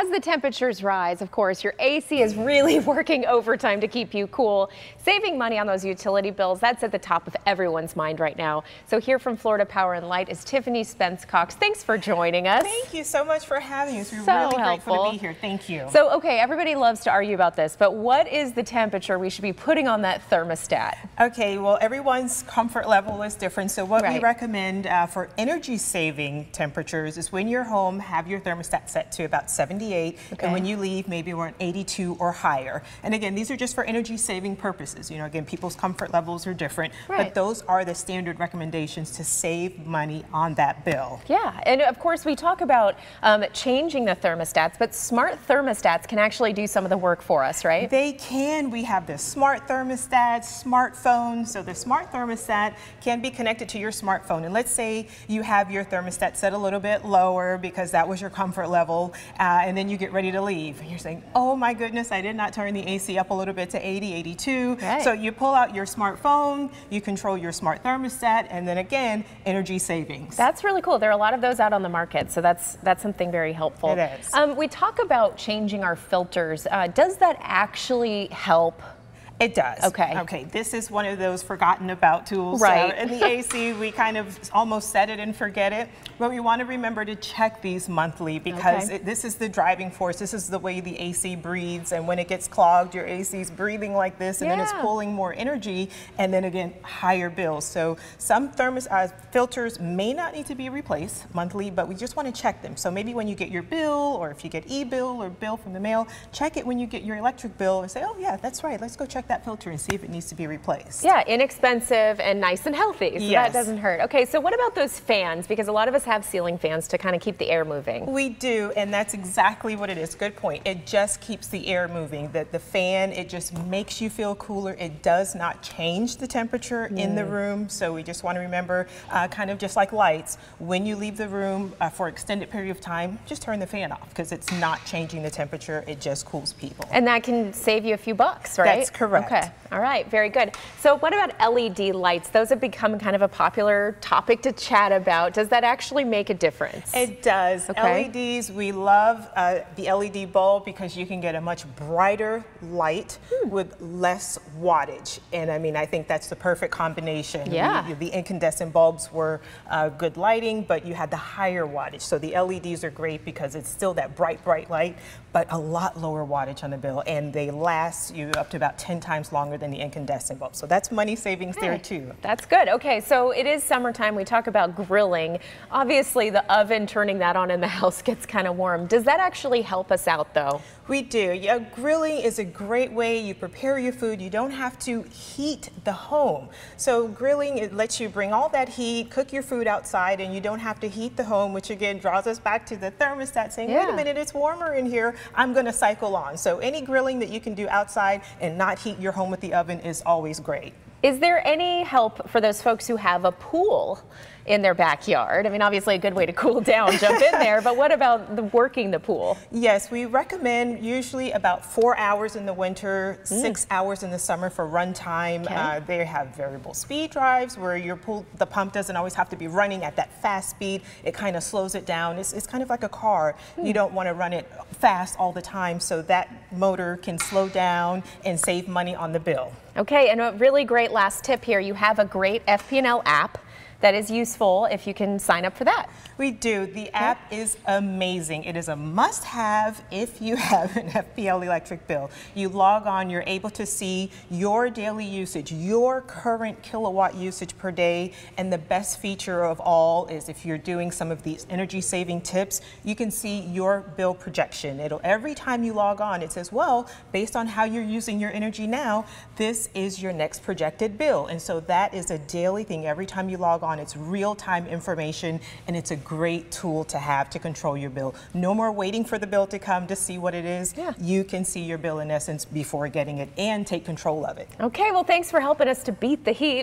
As the temperatures rise, of course, your AC is really working overtime to keep you cool. Saving money on those utility bills, that's at the top of everyone's mind right now. So here from Florida Power and Light is Tiffany Spence-Cox. Thanks for joining us. Thank you so much for having us. We're So really helpful grateful to be here. Thank you. So, okay, everybody loves to argue about this, but what is the temperature we should be putting on that thermostat? Okay, well, everyone's comfort level is different. So what we recommend for energy saving temperatures is when you're home, have your thermostat set to about 78. Okay. And when you leave, maybe we're at 82 or higher. And again, these are just for energy saving purposes. You know, again, people's comfort levels are different, but those are the standard recommendations to save money on that bill. Yeah, and of course we talk about changing the thermostats, but smart thermostats can actually do some of the work for us, right? They can. We have the smart thermostats, smartphones. So the smart thermostat can be connected to your smartphone. And let's say you have your thermostat set a little bit lower because that was your comfort level, and then you get ready to leave. And you're saying, oh my goodness, I did not turn the AC up a little bit to 80, 82. Right. So you pull out your smartphone, you control your smart thermostat, and then again, energy savings. That's really cool. There are a lot of those out on the market, so that's something very helpful. It is. We talk about changing our filters. Does that actually help? It does. Okay. Okay, this is one of those forgotten about tools. Right. In the AC, we kind of almost set it and forget it, but we want to remember to check these monthly because this is the driving force. This is the way the AC breathes, and when it gets clogged, your AC is breathing like this, and then it's pulling more energy, and then again, higher bills. So some filters may not need to be replaced monthly, but we just want to check them. So maybe when you get your bill, or if you get e-bill or bill from the mail, check it when you get your electric bill and say, oh yeah, that's right, let's go check that filter and see if it needs to be replaced. Yeah, inexpensive and nice and healthy, so that doesn't hurt. Okay, so what about those fans? Because a lot of us have ceiling fans to kind of keep the air moving. We do, and that's exactly what it is. Good point. It just keeps the air moving. The fan, it just makes you feel cooler. It does not change the temperature in the room, so we just want to remember, kind of just like lights, when you leave the room for an extended period of time, just turn the fan off because it's not changing the temperature. It just cools people. And that can save you a few bucks, right? That's correct. Okay. All right. Very good. So what about LED lights? Those have become kind of a popular topic to chat about. Does that actually make a difference? It does. Okay. LEDs, we love the LED bulb because you can get a much brighter light with less wattage. And I mean, I think that's the perfect combination. Yeah. The incandescent bulbs were good lighting, but you had the higher wattage. So the LEDs are great because it's still that bright, bright light, but a lot lower wattage on the bill. And they last you up to about 10 times longer than the incandescent bulb. So that's money savings there too. That's good. Okay, so it is summertime. We talk about grilling. Obviously the oven, turning that on in the house gets kind of warm. Does that actually help us out though? We do. Yeah, grilling is a great way. You prepare your food. You don't have to heat the home. So grilling, it lets you bring all that heat, cook your food outside, and you don't have to heat the home, which again draws us back to the thermostat saying, wait a minute, it's warmer in here. I'm going to cycle on. So any grilling that you can do outside and not heat your home with the oven is always great. Is there any help for those folks who have a pool in their backyard? I mean, obviously a good way to cool down, jump in there, but what about working the pool? Yes, we recommend usually about 4 hours in the winter, 6 hours in the summer for run time. They have variable speed drives where your pool, the pump doesn't always have to be running at that fast speed. It kind of slows it down. It's kind of like a car. You don't want to run it fast all the time, so that motor can slow down and save money on the bill. Okay, and a really great last tip here. You have a great Fpl app that is useful if you can sign up for that. We do. The app is amazing. It is a must-have if you have an Fpl electric bill. You log on, you're able to see your daily usage, your current kilowatt usage per day, and the best feature of all is if you're doing some of these energy-saving tips, you can see your bill projection. Every time you log on, it says, well, based on how you're using your energy now, this is your next projected bill. And so that is a daily thing. Every time you log on, it's real-time information, and it's a great tool to have to control your bill. No more waiting for the bill to come to see what it is. You can see your bill in essence before getting it and take control of it. Okay, well, thanks for helping us to beat the heat.